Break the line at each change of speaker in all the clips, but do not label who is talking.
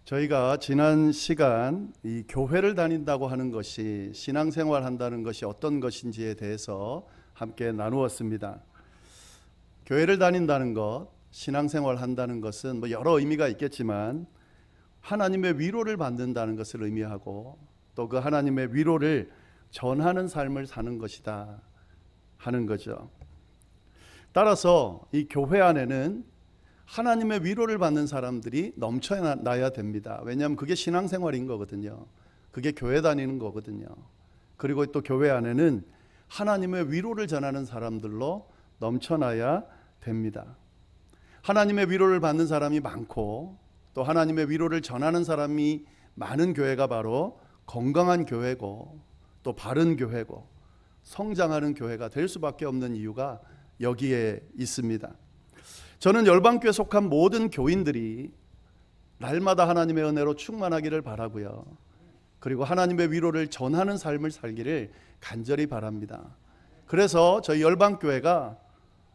저희가 지난 시간 이 교회를 다닌다고 하는 것이 신앙생활 한다는 것이 어떤 것인지에 대해서 함께 나누었습니다. 교회를 다닌다는 것, 신앙생활 한다는 것은 뭐 여러 의미가 있겠지만 하나님의 위로를 받는다는 것을 의미하고 또 그 하나님의 위로를 전하는 삶을 사는 것이다 하는 거죠. 따라서 이 교회 안에는 하나님의 위로를 받는 사람들이 넘쳐나야 됩니다. 왜냐하면 그게 신앙생활인 거거든요. 그게 교회 다니는 거거든요. 그리고 또 교회 안에는 하나님의 위로를 전하는 사람들로 넘쳐나야 됩니다. 하나님의 위로를 받는 사람이 많고 또 하나님의 위로를 전하는 사람이 많은 교회가 바로 건강한 교회고 또 바른 교회고 성장하는 교회가 될 수밖에 없는 이유가 여기에 있습니다. 저는 열방교회에 속한 모든 교인들이 날마다 하나님의 은혜로 충만하기를 바라고요. 그리고 하나님의 위로를 전하는 삶을 살기를 간절히 바랍니다. 그래서 저희 열방교회가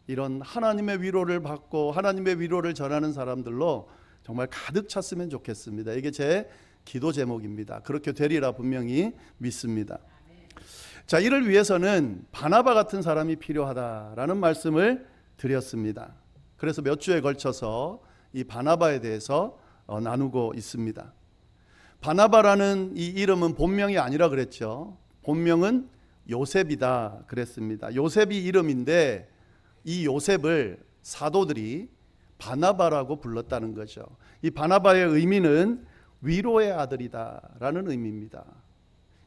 이런 하나님의 위로를 받고 하나님의 위로를 전하는 사람들로 정말 가득 찼으면 좋겠습니다. 이게 제 기도 제목입니다. 그렇게 되리라 분명히 믿습니다. 자, 이를 위해서는 바나바 같은 사람이 필요하다라는 말씀을 드렸습니다. 그래서 몇 주에 걸쳐서 이 바나바에 대해서 나누고 있습니다. 바나바라는 이 이름은 본명이 아니라 그랬죠. 본명은 요셉이다 그랬습니다. 요셉이 이름인데 이 요셉을 사도들이 바나바라고 불렀다는 거죠. 이 바나바의 의미는 위로의 아들이다 라는 의미입니다.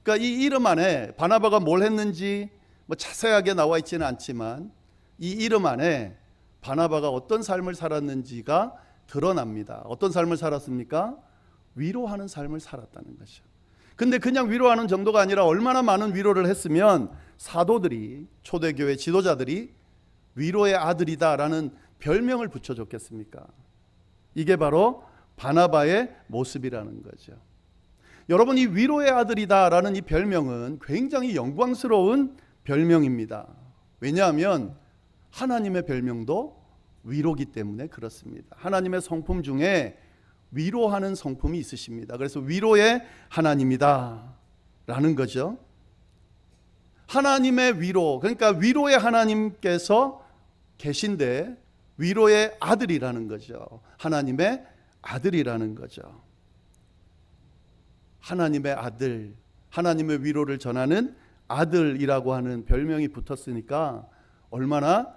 그러니까 이 이름 안에 바나바가 뭘 했는지 뭐 자세하게 나와 있지는 않지만 이 이름 안에 바나바가 어떤 삶을 살았는지가 드러납니다. 어떤 삶을 살았습니까? 위로하는 삶을 살았다는 것이죠. 근데 그냥 위로하는 정도가 아니라 얼마나 많은 위로를 했으면 사도들이, 초대교회 지도자들이 위로의 아들이다라는 별명을 붙여줬겠습니까? 이게 바로 바나바의 모습이라는 거죠. 여러분, 이 위로의 아들이다라는 이 별명은 굉장히 영광스러운 별명입니다. 왜냐하면 하나님의 별명도 위로기 때문에 그렇습니다. 하나님의 성품 중에 위로하는 성품이 있으십니다. 그래서 위로의 하나님이다 라는 거죠. 하나님의 위로, 그러니까 위로의 하나님께서 계신데 위로의 아들이라는 거죠. 하나님의 아들이라는 거죠. 하나님의 아들, 하나님의 위로를 전하는 아들이라고 하는 별명이 붙었으니까 얼마나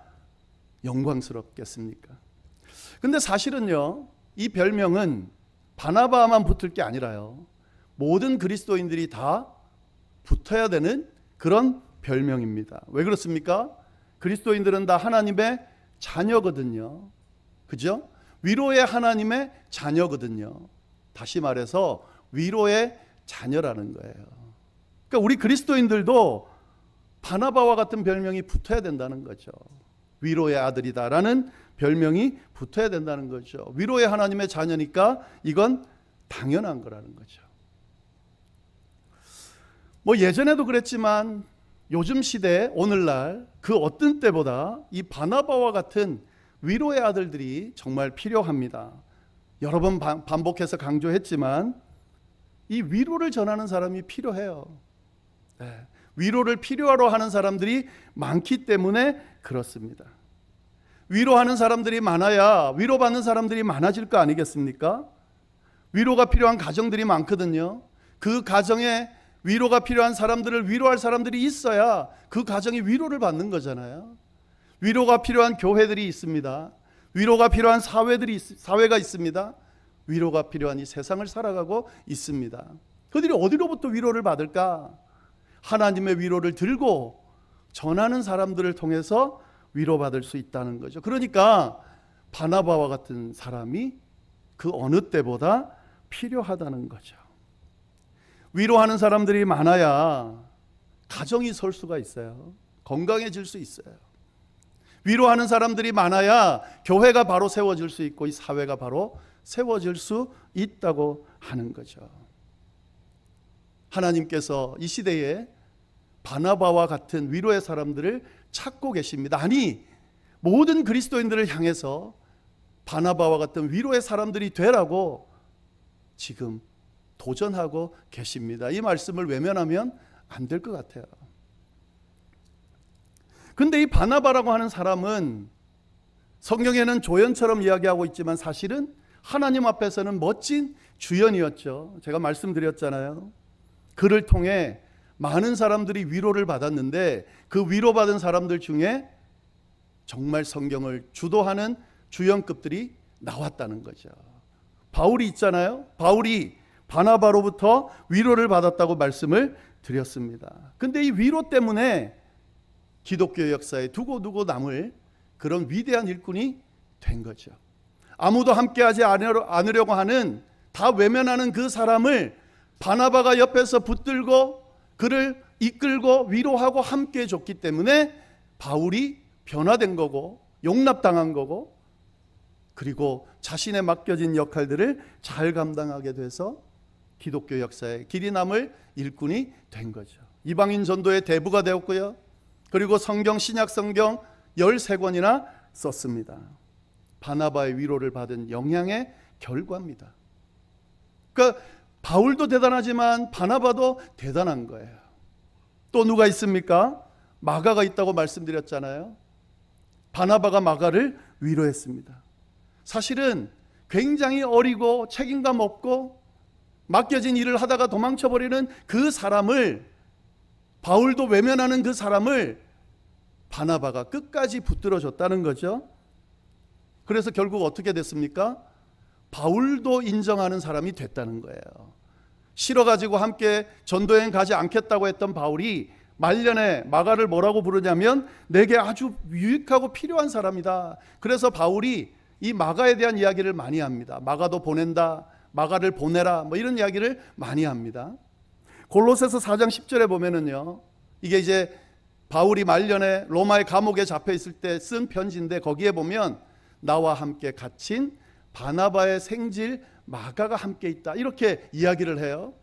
영광스럽겠습니까? 근데 사실은요, 이 별명은 바나바만 붙을 게 아니라요, 모든 그리스도인들이 다 붙어야 되는 그런 별명입니다. 왜 그렇습니까? 그리스도인들은 다 하나님의 자녀거든요. 그죠? 위로의 하나님의 자녀거든요. 다시 말해서 위로의 자녀라는 거예요. 그러니까 우리 그리스도인들도 바나바와 같은 별명이 붙어야 된다는 거죠. 위로의 아들이다라는 별명이 붙어야 된다는 거죠. 위로의 하나님의 자녀니까 이건 당연한 거라는 거죠. 뭐 예전에도 그랬지만 요즘 시대 오늘날 그 어떤 때보다 이 바나바와 같은 위로의 아들들이 정말 필요합니다. 여러 번 반복해서 강조했지만 이 위로를 전하는 사람이 필요해요. 네. 위로를 필요로 하는 사람들이 많기 때문에 그렇습니다. 위로하는 사람들이 많아야 위로받는 사람들이 많아질 거 아니겠습니까? 위로가 필요한 가정들이 많거든요. 그 가정에 위로가 필요한 사람들을 위로할 사람들이 있어야 그 가정이 위로를 받는 거잖아요. 위로가 필요한 교회들이 있습니다. 위로가 필요한 사회가 있습니다. 위로가 필요한 이 세상을 살아가고 있습니다. 그들이 어디로부터 위로를 받을까? 하나님의 위로를 들고 전하는 사람들을 통해서 위로받을 수 있다는 거죠. 그러니까 바나바와 같은 사람이 그 어느 때보다 필요하다는 거죠. 위로하는 사람들이 많아야 가정이 설 수가 있어요. 건강해질 수 있어요. 위로하는 사람들이 많아야 교회가 바로 세워질 수 있고 이 사회가 바로 세워질 수 있다고 하는 거죠. 하나님께서 이 시대에 바나바와 같은 위로의 사람들을 찾고 계십니다. 아니, 모든 그리스도인들을 향해서 바나바와 같은 위로의 사람들이 되라고 지금 도전하고 계십니다. 이 말씀을 외면하면 안 될 것 같아요. 근데 이 바나바라고 하는 사람은 성경에는 조연처럼 이야기하고 있지만 사실은 하나님 앞에서는 멋진 주연이었죠. 제가 말씀드렸잖아요. 그를 통해 많은 사람들이 위로를 받았는데 그 위로받은 사람들 중에 정말 성경을 주도하는 주연급들이 나왔다는 거죠. 바울이 있잖아요. 바울이 바나바로부터 위로를 받았다고 말씀을 드렸습니다. 근데 이 위로 때문에 기독교 역사에 두고두고 남을 그런 위대한 일꾼이 된 거죠. 아무도 함께하지 않으려고 하는, 다 외면하는 그 사람을 바나바가 옆에서 붙들고 그를 이끌고 위로하고 함께 해줬기 때문에 바울이 변화된 거고 용납당한 거고, 그리고 자신의 맡겨진 역할들을 잘 감당하게 돼서 기독교 역사에 길이 남을 일꾼이 된 거죠. 이방인 전도의 대부가 되었고요. 그리고 성경, 신약 성경 13권이나 썼습니다. 바나바의 위로를 받은 영향의 결과입니다. 그러니까 바울도 대단하지만 바나바도 대단한 거예요. 또 누가 있습니까? 마가가 있다고 말씀드렸잖아요. 바나바가 마가를 위로했습니다. 사실은 굉장히 어리고 책임감 없고 맡겨진 일을 하다가 도망쳐버리는 그 사람을, 바울도 외면하는 그 사람을 바나바가 끝까지 붙들어줬다는 거죠. 그래서 결국 어떻게 됐습니까? 바울도 인정하는 사람이 됐다는 거예요. 싫어가지고 함께 전도여행 가지 않겠다고 했던 바울이 말년에 마가를 뭐라고 부르냐면 내게 아주 유익하고 필요한 사람이다. 그래서 바울이 이 마가에 대한 이야기를 많이 합니다. 마가도 보낸다, 마가를 보내라, 뭐 이런 이야기를 많이 합니다. 골로새서 4장 10절에 보면은요, 이게 이제 바울이 말년에 로마의 감옥에 잡혀 있을 때 쓴 편지인데, 거기에 보면 나와 함께 갇힌 바나바의 생질 마가가 함께 있다, 이렇게 이야기를 해요.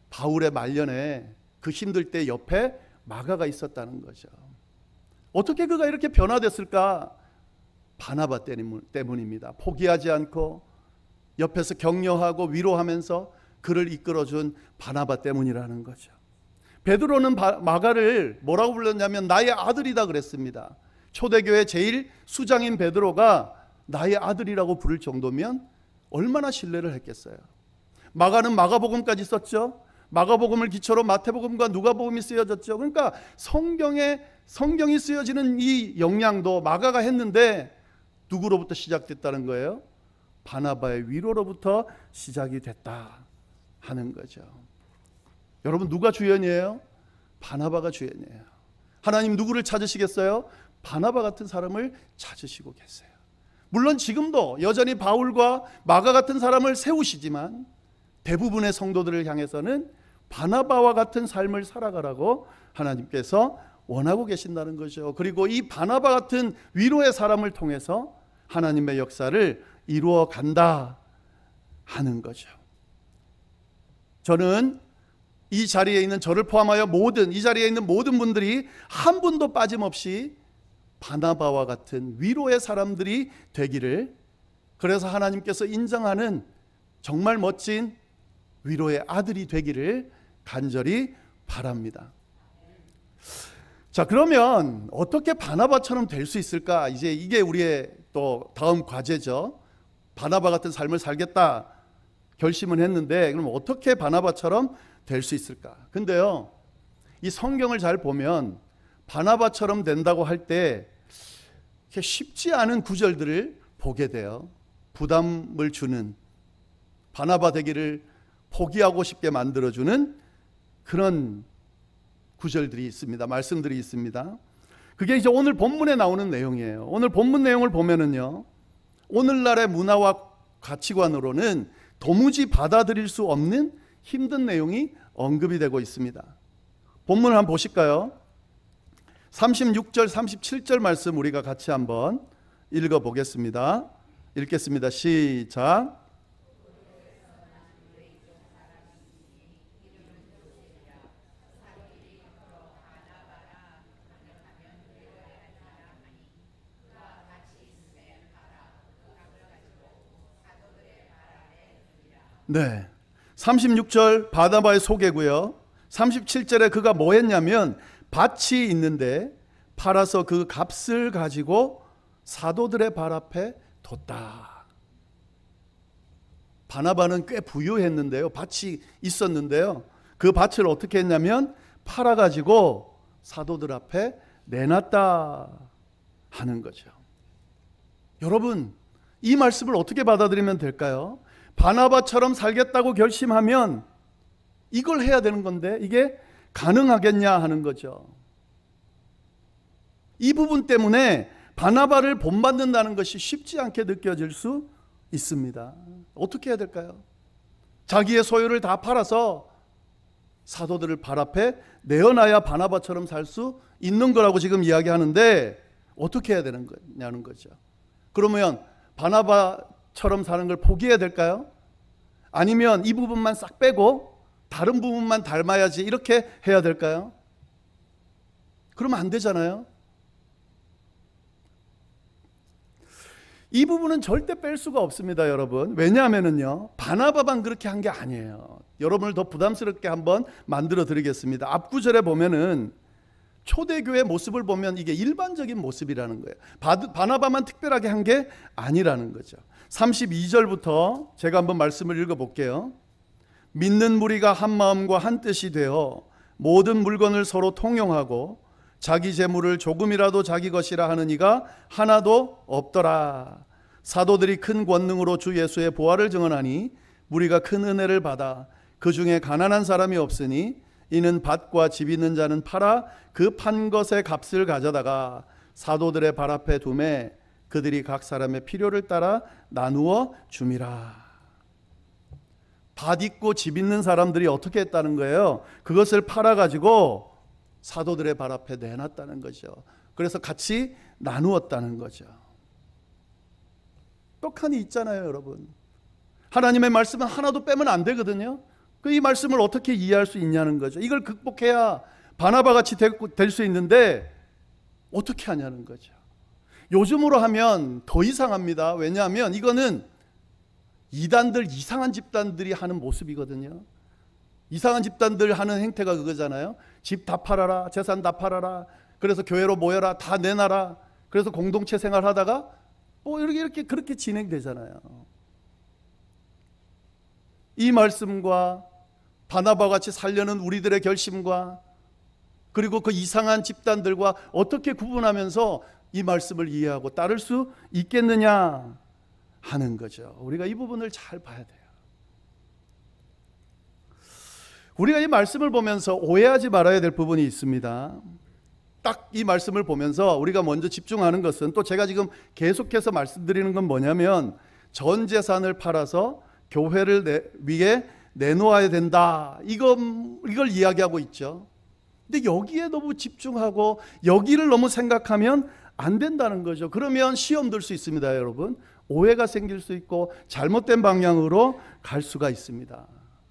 바울의 말년에 그 힘들 때 옆에 마가가 있었다는 거죠. 어떻게 그가 이렇게 변화됐을까? 바나바 때문입니다. 포기하지 않고 옆에서 격려하고 위로하면서 그를 이끌어준 바나바 때문이라는 거죠. 베드로는 마가를 뭐라고 불렀냐면 나의 아들이다 그랬습니다. 초대교회 제일 수장인 베드로가 나의 아들이라고 부를 정도면 얼마나 신뢰를 했겠어요. 마가는 마가복음까지 썼죠. 마가복음을 기초로 마태복음과 누가복음이 쓰여졌죠. 그러니까 성경이 쓰여지는 이 역량도 마가가 했는데 누구로부터 시작됐다는 거예요? 바나바의 위로로부터 시작이 됐다 하는 거죠. 여러분, 누가 주연이에요? 바나바가 주연이에요. 하나님 누구를 찾으시겠어요? 바나바 같은 사람을 찾으시고 계세요. 물론 지금도 여전히 바울과 마가 같은 사람을 세우시지만 대부분의 성도들을 향해서는 바나바와 같은 삶을 살아가라고 하나님께서 원하고 계신다는 거죠. 그리고 이 바나바 같은 위로의 사람을 통해서 하나님의 역사를 이루어 간다 하는 거죠. 저는 이 자리에 있는 저를 포함하여 이 자리에 있는 모든 분들이 한 분도 빠짐없이 바나바와 같은 위로의 사람들이 되기를, 그래서 하나님께서 인정하는 정말 멋진 위로의 아들이 되기를 간절히 바랍니다. 자, 그러면 어떻게 바나바처럼 될 수 있을까? 이제 이게 우리의 또 다음 과제죠. 바나바 같은 삶을 살겠다 결심은 했는데, 그럼 어떻게 바나바처럼 될 수 있을까? 근데요, 이 성경을 잘 보면 바나바처럼 된다고 할 때 쉽지 않은 구절들을 보게 돼요. 부담을 주는, 바나바 되기를 포기하고 싶게 만들어주는 그런 구절들이 있습니다. 말씀들이 있습니다. 그게 이제 오늘 본문에 나오는 내용이에요. 오늘 본문 내용을 보면은요, 오늘날의 문화와 가치관으로는 도무지 받아들일 수 없는 힘든 내용이 언급이 되고 있습니다. 본문을 한번 보실까요? 36절 37절 말씀 우리가 같이 한번 읽어보겠습니다. 읽겠습니다. 시작. 네. 36절 바나바의 소개고요. 37절에 그가 뭐 했냐면 밭이 있는데 팔아서 그 값을 가지고 사도들의 발 앞에 뒀다. 바나바는 꽤 부유했는데요. 밭이 있었는데요. 그 밭을 어떻게 했냐면 팔아가지고 사도들 앞에 내놨다 하는 거죠. 여러분, 이 말씀을 어떻게 받아들이면 될까요? 바나바처럼 살겠다고 결심하면 이걸 해야 되는 건데 이게 가능하겠냐 하는 거죠. 이 부분 때문에 바나바를 본받는다는 것이 쉽지 않게 느껴질 수 있습니다. 어떻게 해야 될까요? 자기의 소유를 다 팔아서 사도들을 발 앞에 내어놔야 바나바처럼 살 수 있는 거라고 지금 이야기하는데 어떻게 해야 되는 거냐는 거죠. 그러면 바나바처럼 사는 걸 포기해야 될까요? 아니면 이 부분만 싹 빼고 다른 부분만 닮아야지 이렇게 해야 될까요? 그러면 안 되잖아요. 이 부분은 절대 뺄 수가 없습니다, 여러분. 왜냐하면요, 바나바만 그렇게 한 게 아니에요. 여러분을 더 부담스럽게 한번 만들어 드리겠습니다. 앞구절에 보면은 초대교회 모습을 보면 이게 일반적인 모습이라는 거예요. 바나바만 특별하게 한 게 아니라는 거죠. 32절부터 제가 한번 말씀을 읽어볼게요. 믿는 무리가 한 마음과 한 뜻이 되어 모든 물건을 서로 통용하고 자기 재물을 조금이라도 자기 것이라 하는 이가 하나도 없더라. 사도들이 큰 권능으로 주 예수의 보활을 증언하니 무리가 큰 은혜를 받아 그 중에 가난한 사람이 없으니 이는 밭과 집 있는 자는 팔아 그 판 것의 값을 가져다가 사도들의 발 앞에 두매 그들이 각 사람의 필요를 따라 나누어 줌이라. 밭 있고 집 있는 사람들이 어떻게 했다는 거예요? 그것을 팔아가지고 사도들의 발 앞에 내놨다는 거죠. 그래서 같이 나누었다는 거죠. 떡하니 있잖아요, 여러분. 하나님의 말씀은 하나도 빼면 안 되거든요. 이 말씀을 어떻게 이해할 수 있냐는 거죠. 이걸 극복해야 바나바 같이 될 수 있는데 어떻게 하냐는 거죠. 요즘으로 하면 더 이상합니다. 왜냐하면 이거는 이단들, 이상한 집단들이 하는 모습이거든요. 이상한 집단들 하는 행태가 그거잖아요. 집 다 팔아라, 재산 다 팔아라, 그래서 교회로 모여라, 다 내놔라, 그래서 공동체 생활하다가 뭐 이렇게 그렇게 진행되잖아요. 이 말씀과 바나바 같이 살려는 우리들의 결심과 그리고 그 이상한 집단들과 어떻게 구분하면서 이 말씀을 이해하고 따를 수 있겠느냐 하는 거죠. 우리가 이 부분을 잘 봐야 돼요. 우리가 이 말씀을 보면서 오해하지 말아야 될 부분이 있습니다. 딱 이 말씀을 보면서 우리가 먼저 집중하는 것은, 또 제가 지금 계속해서 말씀드리는 건 뭐냐면 전 재산을 팔아서 교회를 위해 내놓아야 된다, 이걸 이야기하고 있죠. 근데 여기에 너무 집중하고 여기를 너무 생각하면 안 된다는 거죠. 그러면 시험 들 수 있습니다, 여러분. 오해가 생길 수 있고 잘못된 방향으로 갈 수가 있습니다.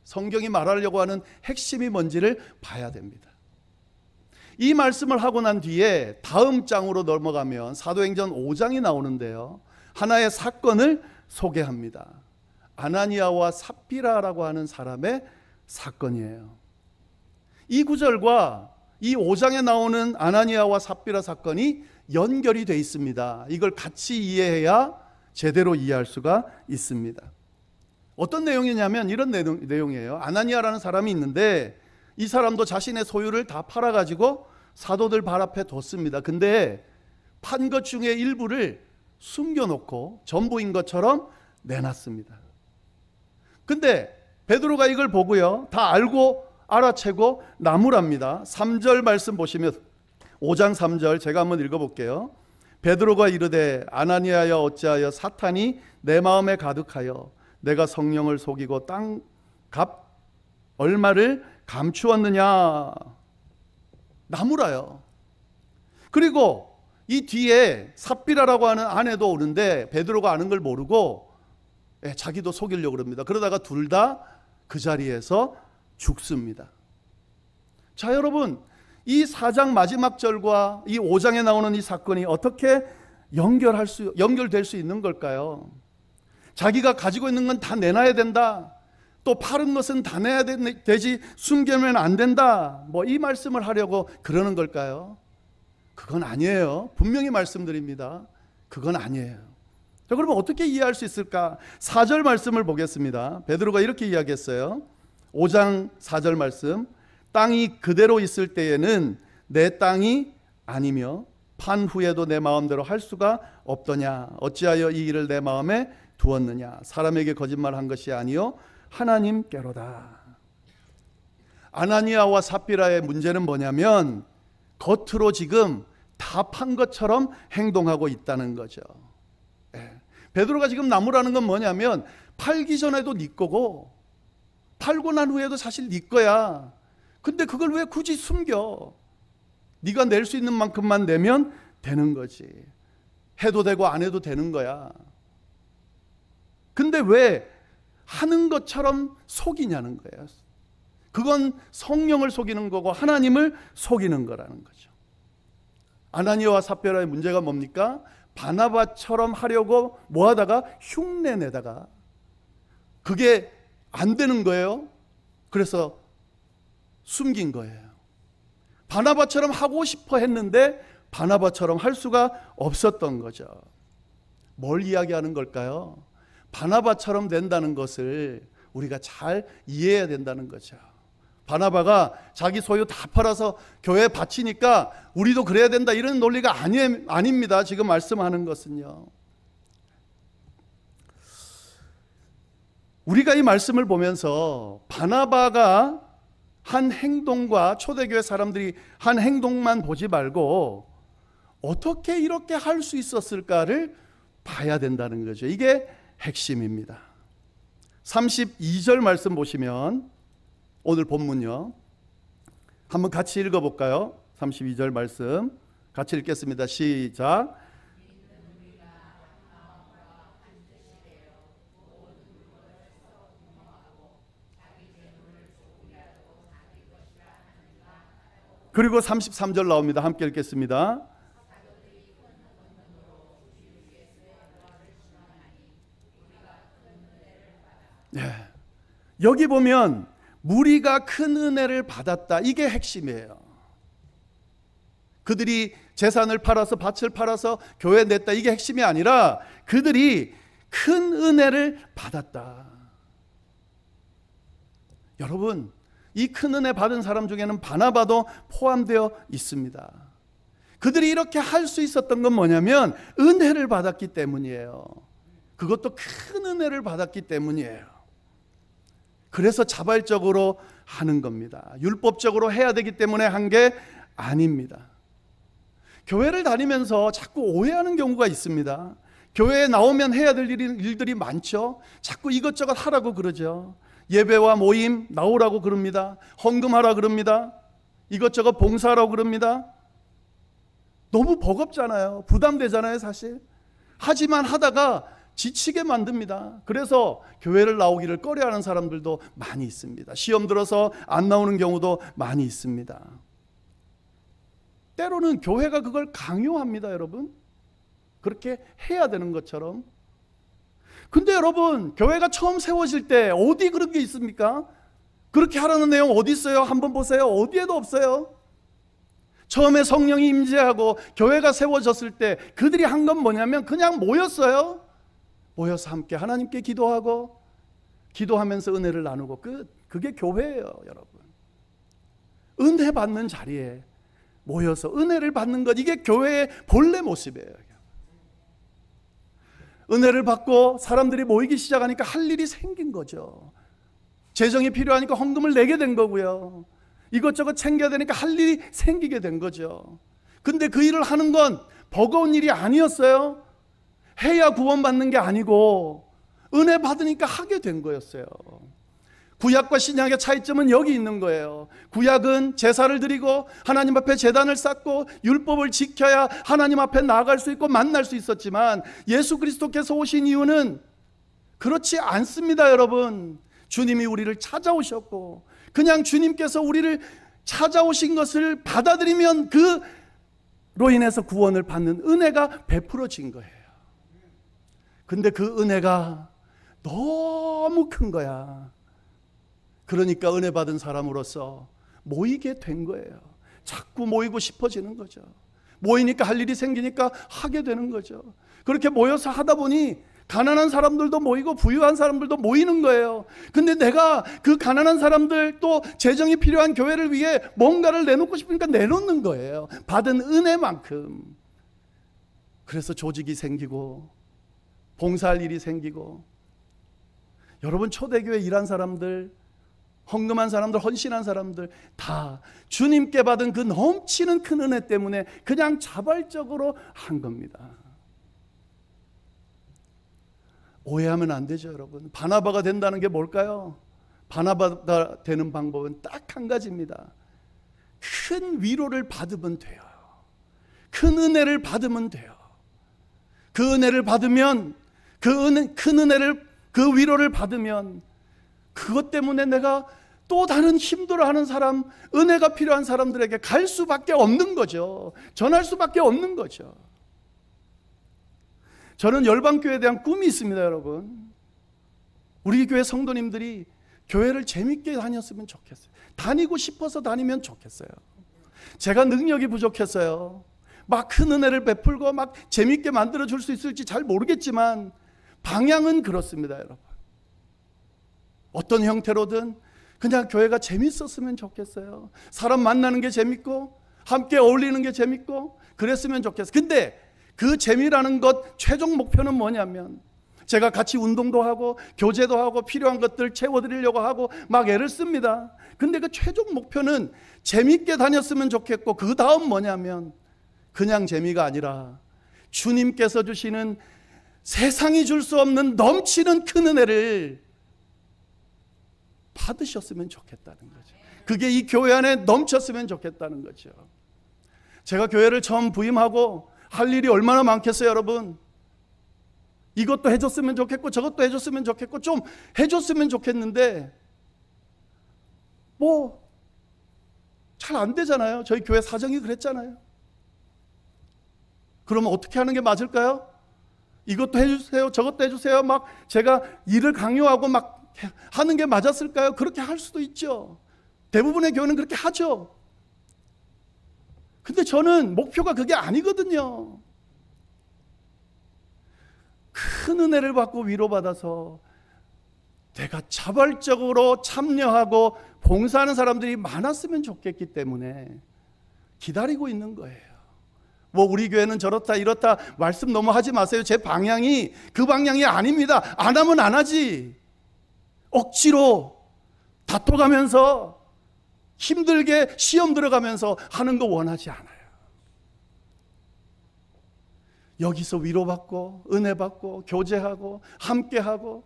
성경이 말하려고 하는 핵심이 뭔지를 봐야 됩니다. 이 말씀을 하고 난 뒤에 다음 장으로 넘어가면 사도행전 5장이 나오는데요, 하나의 사건을 소개합니다. 아나니아와 삽비라라고 하는 사람의 사건이에요. 이 구절과 이 5장에 나오는 아나니아와 삽비라 사건이 연결이 되어 있습니다. 이걸 같이 이해해야 제대로 이해할 수가 있습니다. 어떤 내용이냐면 이런 내용이에요. 아나니아라는 사람이 있는데 이 사람도 자신의 소유를 다 팔아가지고 사도들 발 앞에 뒀습니다. 근데 판 것 중에 일부를 숨겨놓고 전부인 것처럼 내놨습니다. 근데 베드로가 이걸 보고요, 다 알고 알아채고 나무랍니다. 3절 말씀 보시면 5장 3절 제가 한번 읽어볼게요. 베드로가 이르되 아나니아여 어찌하여 사탄이 내 마음에 가득하여 내가 성령을 속이고 땅값 얼마를 감추었느냐. 나무라요. 그리고 이 뒤에 삽비라라고 하는 아내도 오는데 베드로가 아는 걸 모르고 자기도 속이려고 그럽니다. 그러다가 둘 다 그 자리에서 죽습니다. 자, 여러분, 이 4장 마지막 절과 이 5장에 나오는 이 사건이 어떻게 연결될 수 있는 걸까요? 자기가 가지고 있는 건 다 내놔야 된다, 또 파른 것은 다 내야 되지 숨기면 안 된다. 뭐 이 말씀을 하려고 그러는 걸까요? 그건 아니에요. 분명히 말씀드립니다. 그건 아니에요. 자, 그러면 어떻게 이해할 수 있을까? 4절 말씀을 보겠습니다. 베드로가 이렇게 이야기했어요. 5장 4절 말씀. 땅이 그대로 있을 때에는 내 땅이 아니며 판 후에도 내 마음대로 할 수가 없더냐. 어찌하여 이 일을 내 마음에 두었느냐. 사람에게 거짓말한 것이 아니요 하나님께로다. 아나니아와 삽비라의 문제는 뭐냐면 겉으로 지금 다 판 것처럼 행동하고 있다는 거죠. 베드로가 지금 나무라는 건 뭐냐면 팔기 전에도 네 거고 팔고 난 후에도 사실 네 거야. 근데 그걸 왜 굳이 숨겨? 네가 낼 수 있는 만큼만 내면 되는 거지. 해도 되고 안 해도 되는 거야. 근데 왜 하는 것처럼 속이냐는 거예요. 그건 성령을 속이는 거고 하나님을 속이는 거라는 거죠. 아나니아와 삽비라의 문제가 뭡니까? 바나바처럼 하려고 뭐 하다가 흉내 내다가 그게 안 되는 거예요. 그래서 숨긴 거예요. 바나바처럼 하고 싶어 했는데 바나바처럼 할 수가 없었던 거죠. 뭘 이야기하는 걸까요? 바나바처럼 된다는 것을 우리가 잘 이해해야 된다는 거죠. 바나바가 자기 소유 다 팔아서 교회에 바치니까 우리도 그래야 된다 이런 논리가 아닙니다. 지금 말씀하는 것은요. 우리가 이 말씀을 보면서 바나바가 한 행동과 초대교회 사람들이 한 행동만 보지 말고 어떻게 이렇게 할 수 있었을까를 봐야 된다는 거죠. 이게 핵심입니다. 32절 말씀 보시면 오늘 본문요. 한번 같이 읽어볼까요? 32절 말씀 같이 읽겠습니다. 시작. 그리고 33절 나옵니다. 함께 읽겠습니다. 네. 여기 보면 무리가 큰 은혜를 받았다. 이게 핵심이에요. 그들이 재산을 팔아서 밭을 팔아서 교회에 냈다. 이게 핵심이 아니라 그들이 큰 은혜를 받았다. 여러분, 이 큰 은혜 받은 사람 중에는 바나바도 포함되어 있습니다. 그들이 이렇게 할 수 있었던 건 뭐냐면 은혜를 받았기 때문이에요. 그것도 큰 은혜를 받았기 때문이에요. 그래서 자발적으로 하는 겁니다. 율법적으로 해야 되기 때문에 한 게 아닙니다. 교회를 다니면서 자꾸 오해하는 경우가 있습니다. 교회에 나오면 해야 될 일들이 많죠. 자꾸 이것저것 하라고 그러죠. 예배와 모임 나오라고 그럽니다. 헌금하라 그럽니다. 이것저것 봉사하라고 그럽니다. 너무 버겁잖아요. 부담되잖아요, 사실. 하지만 하다가 지치게 만듭니다. 그래서 교회를 나오기를 꺼려하는 사람들도 많이 있습니다. 시험 들어서 안 나오는 경우도 많이 있습니다. 때로는 교회가 그걸 강요합니다, 여러분. 그렇게 해야 되는 것처럼. 근데 여러분, 교회가 처음 세워질 때 어디 그런 게 있습니까? 그렇게 하라는 내용 어디 있어요? 한번 보세요. 어디에도 없어요. 처음에 성령이 임재하고 교회가 세워졌을 때 그들이 한 건 뭐냐면 그냥 모였어요. 모여서 함께 하나님께 기도하고 기도하면서 은혜를 나누고 끝. 그게 교회예요, 여러분. 은혜 받는 자리에 모여서 은혜를 받는 것, 이게 교회의 본래 모습이에요. 은혜를 받고 사람들이 모이기 시작하니까 할 일이 생긴 거죠. 재정이 필요하니까 헌금을 내게 된 거고요. 이것저것 챙겨야 되니까 할 일이 생기게 된 거죠. 근데 그 일을 하는 건 버거운 일이 아니었어요. 해야 구원받는 게 아니고 은혜 받으니까 하게 된 거였어요. 구약과 신약의 차이점은 여기 있는 거예요. 구약은 제사를 드리고 하나님 앞에 제단을 쌓고 율법을 지켜야 하나님 앞에 나아갈 수 있고 만날 수 있었지만 예수 그리스도께서 오신 이유는 그렇지 않습니다, 여러분. 주님이 우리를 찾아오셨고 그냥 주님께서 우리를 찾아오신 것을 받아들이면 그로 인해서 구원을 받는 은혜가 베풀어진 거예요. 근데 그 은혜가 너무 큰 거야. 그러니까 은혜 받은 사람으로서 모이게 된 거예요. 자꾸 모이고 싶어지는 거죠. 모이니까 할 일이 생기니까 하게 되는 거죠. 그렇게 모여서 하다 보니 가난한 사람들도 모이고 부유한 사람들도 모이는 거예요. 근데 내가 그 가난한 사람들, 또 재정이 필요한 교회를 위해 뭔가를 내놓고 싶으니까 내놓는 거예요. 받은 은혜만큼. 그래서 조직이 생기고 봉사할 일이 생기고, 여러분 초대교회 일한 사람들, 헌금한 사람들, 헌신한 사람들 다 주님께 받은 그 넘치는 큰 은혜 때문에 그냥 자발적으로 한 겁니다. 오해하면 안 되죠, 여러분. 바나바가 된다는 게 뭘까요? 바나바가 되는 방법은 딱 한 가지입니다. 큰 위로를 받으면 돼요. 큰 은혜를 받으면 돼요. 그 은혜를 받으면, 큰 은혜를, 그 위로를 받으면 그것 때문에 내가 또 다른 힘들어하는 사람, 은혜가 필요한 사람들에게 갈 수밖에 없는 거죠. 전할 수밖에 없는 거죠. 저는 열방교회에 대한 꿈이 있습니다, 여러분. 우리 교회 성도님들이 교회를 재밌게 다녔으면 좋겠어요. 다니고 싶어서 다니면 좋겠어요. 제가 능력이 부족했어요. 막 큰 은혜를 베풀고 막 재밌게 만들어줄 수 있을지 잘 모르겠지만 방향은 그렇습니다, 여러분. 어떤 형태로든 그냥 교회가 재밌었으면 좋겠어요. 사람 만나는 게 재밌고 함께 어울리는 게 재밌고 그랬으면 좋겠어요. 근데 그 재미라는 것 최종 목표는 뭐냐면, 제가 같이 운동도 하고 교제도 하고 필요한 것들 채워드리려고 하고 막 애를 씁니다. 근데 그 최종 목표는 재밌게 다녔으면 좋겠고, 그 다음 뭐냐면 그냥 재미가 아니라 주님께서 주시는 세상이 줄 수 없는 넘치는 큰 은혜를 받으셨으면 좋겠다는 거죠. 그게 이 교회 안에 넘쳤으면 좋겠다는 거죠. 제가 교회를 처음 부임하고 할 일이 얼마나 많겠어요, 여러분. 이것도 해줬으면 좋겠고 저것도 해줬으면 좋겠고 좀 해줬으면 좋겠는데 뭐 잘 안 되잖아요. 저희 교회 사정이 그랬잖아요. 그러면 어떻게 하는 게 맞을까요? 이것도 해주세요, 저것도 해주세요, 막 제가 일을 강요하고 막 하는 게 맞았을까요? 그렇게 할 수도 있죠. 대부분의 교회는 그렇게 하죠. 근데 저는 목표가 그게 아니거든요. 큰 은혜를 받고 위로받아서 내가 자발적으로 참여하고 봉사하는 사람들이 많았으면 좋겠기 때문에 기다리고 있는 거예요. 뭐 우리 교회는 저렇다 이렇다 말씀 너무 하지 마세요. 제 방향이 그 방향이 아닙니다. 안 하면 안 하지. 억지로 다퉈가면서 힘들게 시험 들어가면서 하는 거 원하지 않아요. 여기서 위로받고 은혜받고 교제하고 함께하고,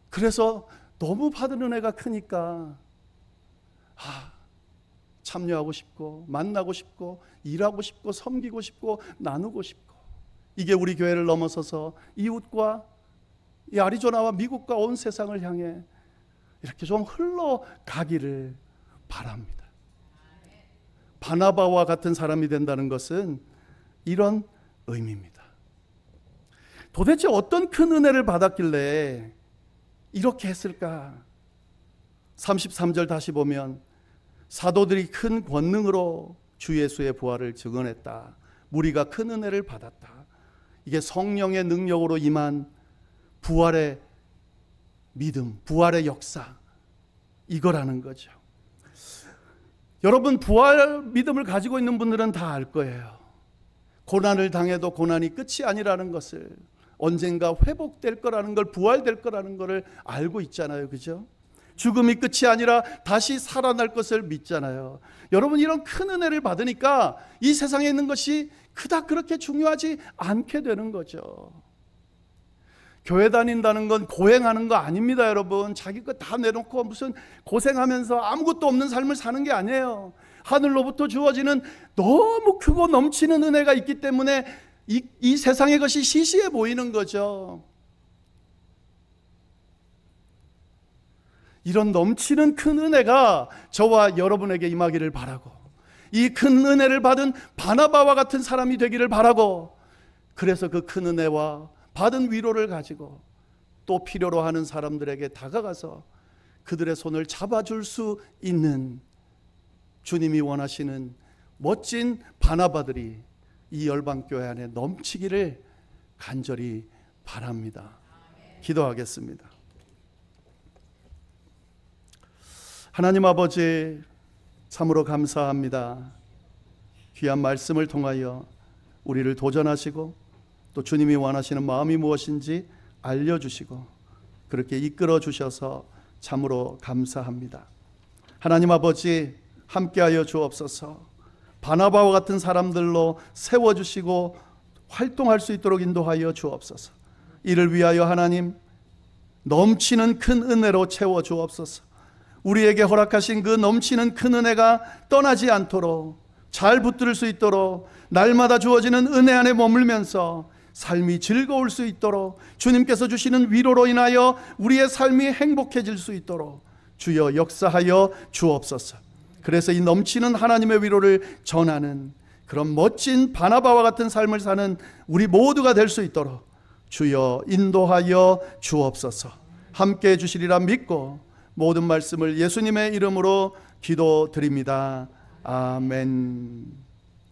그래서 너무 받은 은혜가 크니까 참여하고 싶고 만나고 싶고 일하고 싶고 섬기고 싶고 나누고 싶고, 이게 우리 교회를 넘어서서 이웃과 이 아리조나와 미국과 온 세상을 향해 이렇게 좀 흘러가기를 바랍니다. 바나바와 같은 사람이 된다는 것은 이런 의미입니다. 도대체 어떤 큰 은혜를 받았길래 이렇게 했을까? 33절 다시 보면 사도들이 큰 권능으로 주 예수의 부활을 증언했다. 무리가 큰 은혜를 받았다. 이게 성령의 능력으로 임한 부활의 믿음, 부활의 역사, 이거라는 거죠. 여러분, 부활 믿음을 가지고 있는 분들은 다 알 거예요. 고난을 당해도 고난이 끝이 아니라는 것을, 언젠가 회복될 거라는 걸, 부활될 거라는 것을 알고 있잖아요. 그죠? 죽음이 끝이 아니라 다시 살아날 것을 믿잖아요. 여러분, 이런 큰 은혜를 받으니까 이 세상에 있는 것이 그닥 그렇게 중요하지 않게 되는 거죠. 교회 다닌다는 건 고행하는 거 아닙니다, 여러분. 자기 거 다 내놓고 무슨 고생하면서 아무것도 없는 삶을 사는 게 아니에요. 하늘로부터 주어지는 너무 크고 넘치는 은혜가 있기 때문에 이 세상의 것이 시시해 보이는 거죠. 이런 넘치는 큰 은혜가 저와 여러분에게 임하기를 바라고, 이 큰 은혜를 받은 바나바와 같은 사람이 되기를 바라고, 그래서 그 큰 은혜와 받은 위로를 가지고 또 필요로 하는 사람들에게 다가가서 그들의 손을 잡아줄 수 있는 주님이 원하시는 멋진 바나바들이 이 열방교회 안에 넘치기를 간절히 바랍니다. 기도하겠습니다. 하나님 아버지, 참으로 감사합니다. 귀한 말씀을 통하여 우리를 도전하시고 또 주님이 원하시는 마음이 무엇인지 알려주시고 그렇게 이끌어 주셔서 참으로 감사합니다. 하나님 아버지, 함께하여 주옵소서. 바나바와 같은 사람들로 세워주시고 활동할 수 있도록 인도하여 주옵소서. 이를 위하여 하나님 넘치는 큰 은혜로 채워 주옵소서. 우리에게 허락하신 그 넘치는 큰 은혜가 떠나지 않도록 잘 붙들 수 있도록 날마다 주어지는 은혜 안에 머물면서 삶이 즐거울 수 있도록 주님께서 주시는 위로로 인하여 우리의 삶이 행복해질 수 있도록 주여 역사하여 주옵소서. 그래서 이 넘치는 하나님의 위로를 전하는 그런 멋진 바나바와 같은 삶을 사는 우리 모두가 될 수 있도록 주여 인도하여 주옵소서. 함께해 주시리라 믿고 모든 말씀을 예수님의 이름으로 기도드립니다. 아멘.